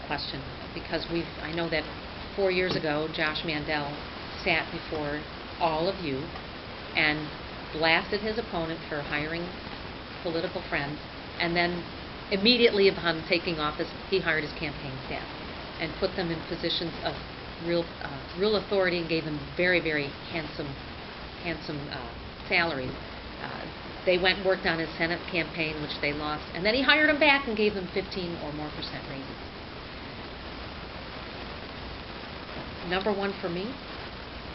question, because I know that 4 years ago, Josh Mandel sat before all of you and blasted his opponent for hiring political friends, and then immediately upon taking office, he hired his campaign staff and put them in positions of real authority and gave them very, very handsome salaries. They went and worked on his Senate campaign, which they lost, and then he hired them back and gave them 15% or more raises. Number one for me,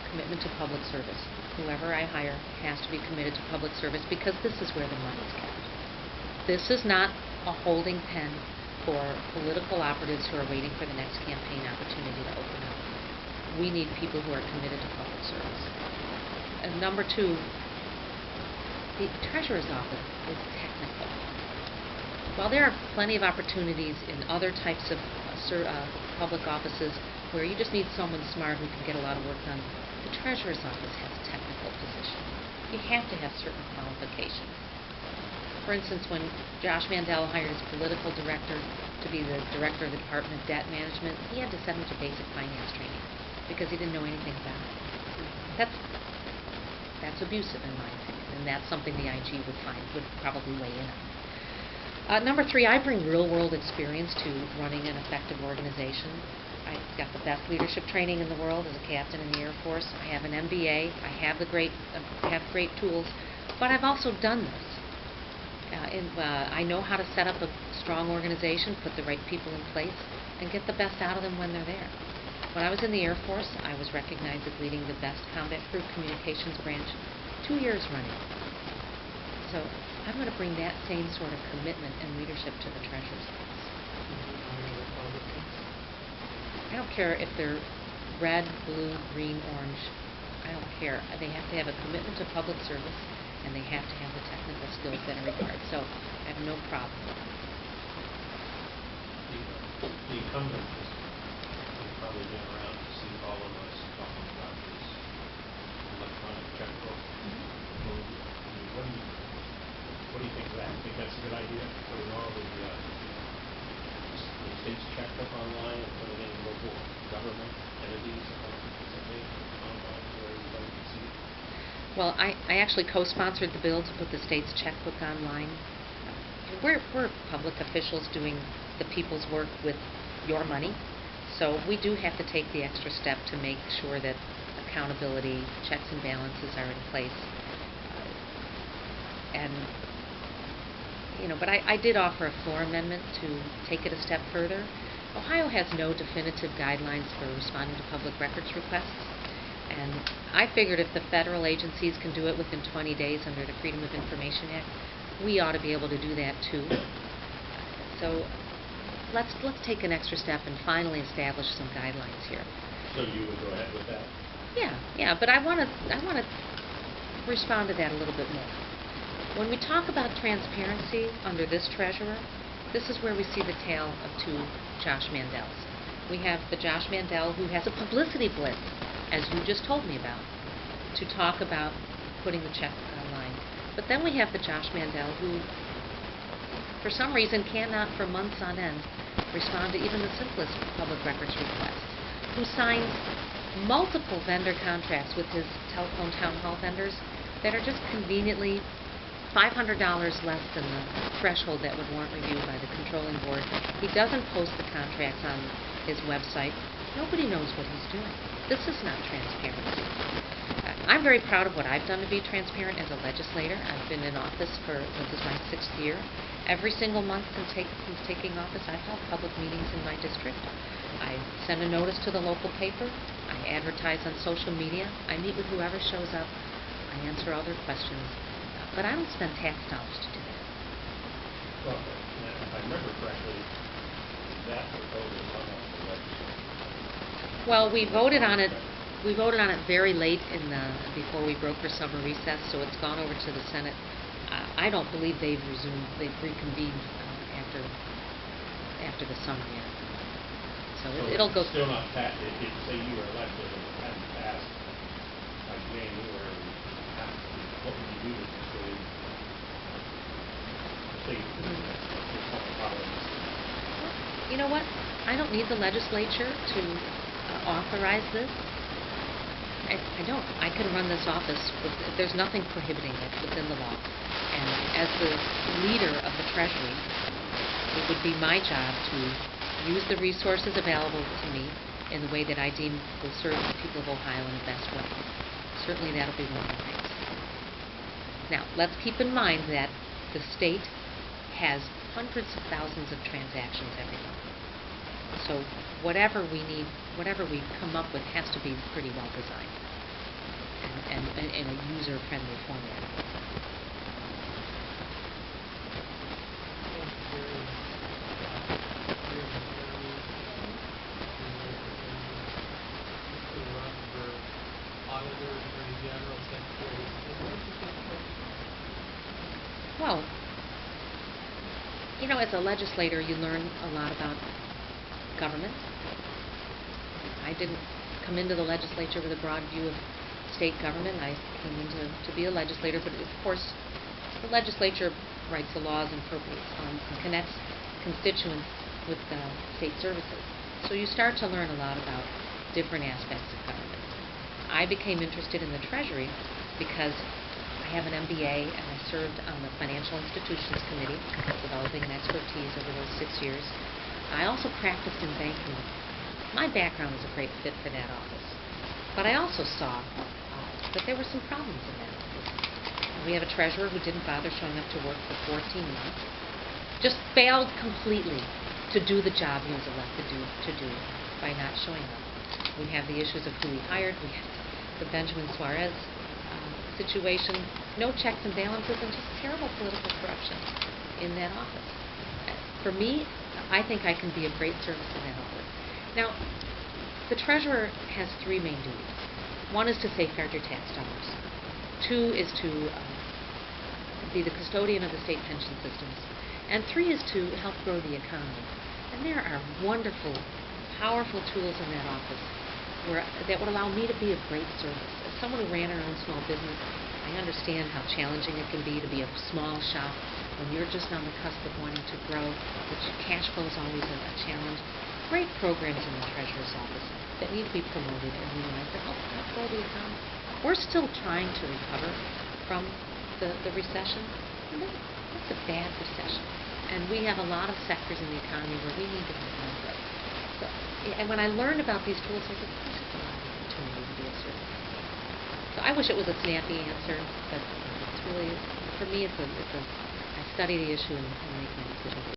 commitment to public service. Whoever I hire has to be committed to public service, because this is where the money's kept. This is not a holding pen for political operatives who are waiting for the next campaign opportunity to open up. We need people who are committed to public service. And number two, the Treasurer's office is technical. While there are plenty of opportunities in other types of public offices where you just need someone smart who can get a lot of work done, the Treasurer's office has technical positions. You have to have certain qualifications. For instance, when Josh Mandel hired his political director to be the director of the Department of Debt Management, he had to send him to basic finance training because he didn't know anything about it. That's abusive in my opinion, and that's something the IG would probably weigh in on. Number three, I bring real-world experience to running an effective organization. I've got the best leadership training in the world as a captain in the Air Force. I have an MBA. I have great tools, but I've also done this. I know how to set up a strong organization, put the right people in place, and get the best out of them when they're there. When I was in the Air Force, I was recognized as leading the best combat crew communications branch 2 years running. So I'm going to bring that same sort of commitment and leadership to the Treasurer's office. I don't care if they're red, blue, green, orange. I don't care. They have to have a commitment to public service, and they have to have the technical skills that are required. So I have no problem. The incumbent has probably been around to see all of us talking about this electronic checkbook. What do you think of that? Think that's a good idea? Putting all the state's checkbook online and putting it in local government entities online where everybody can see it? Well, I actually co-sponsored the bill to put the state's checkbook online. We're public officials doing the people's work with your money, so we do have to take the extra step to make sure that accountability, checks and balances are in place. But I did offer a floor amendment to take it a step further. Ohio has no definitive guidelines for responding to public records requests. And I figured if the federal agencies can do it within 20 days under the Freedom of Information Act, we ought to be able to do that too. So let's take an extra step and finally establish some guidelines here. So you would go ahead with that? Yeah, but I want to respond to that a little bit more. When we talk about transparency under this treasurer, this is where we see the tale of two Josh Mandels. We have the Josh Mandel who has a publicity blitz, as you just told me about, to talk about putting the check online. But then we have the Josh Mandel who, for some reason, cannot for months on end respond to even the simplest public records requests, who signs multiple vendor contracts with his telephone town hall vendors that are just conveniently $500 less than the threshold that would warrant review by the controlling board. He doesn't post the contracts on his website. Nobody knows what he's doing. This is not transparency. I'm very proud of what I've done to be transparent as a legislator. I've been in office this is my 6th year. Every single month since he's taking office, I've held public meetings in my district. I send a notice to the local paper. I advertise on social media. I meet with whoever shows up. I answer all their questions. But I don't spend tax dollars to do that. Well, if I remember correctly, that proposal is on the legislature. Well, we voted on it. We voted on it very late before we broke for summer recess, so it's gone over to the Senate. I don't believe they've reconvened after the summer yet. So it'll go. Still not passed. If say you were elected and it hadn't passed by January, what would you do with the state? You know what? I don't need the legislature to authorize this. I don't. I can run this office. There's nothing prohibiting it within the law. And as the leader of the Treasury, it would be my job to use the resources available to me in the way that I deem will serve the people of Ohio in the best way. Certainly that'll be one of the things. Now, let's keep in mind that the state has hundreds of thousands of transactions every month. So whatever we need, whatever we come up with has to be pretty well designed and in a user-friendly format. Well, you know, as a legislator, you learn a lot about government. I didn't come into the legislature with a broad view of state government. I came in to be a legislator, but of course, the legislature writes the laws and appropriates funds and connects constituents with state services. So you start to learn a lot about different aspects of government. I became interested in the Treasury because I have an MBA and I served on the Financial Institutions Committee, developing an expertise over those 6 years. I also practiced in banking. My background was a great fit for that office. But I also saw that there were some problems in that office. We have a treasurer who didn't bother showing up to work for 14 months, just failed completely to do the job he was elected to do by not showing up. We have the issues of who he hired. We have the Benjamin Suarez situation, no checks and balances, and just terrible political corruption in that office. For me, I think I can be of great service in that office. Now, the treasurer has three main duties. One is to safeguard your tax dollars. Two is to be the custodian of the state pension systems. And three is to help grow the economy. And there are wonderful, powerful tools in that office that would allow me to be of great service. As someone who ran her own small business, I understand how challenging it can be to be a small shop when you're just on the cusp of wanting to grow, which cash flow is always a challenge. Great programs in the Treasurer's office that need to be promoted and utilized to help grow the economy. We're still trying to recover from the recession. And that's a bad recession. And we have a lot of sectors in the economy where we need to have more growth. So, and when I learned about these tools, I said, this is a lot of opportunity to be of service. So I wish it was a snappy answer, but it's really, for me, I study the issue and make my decisions.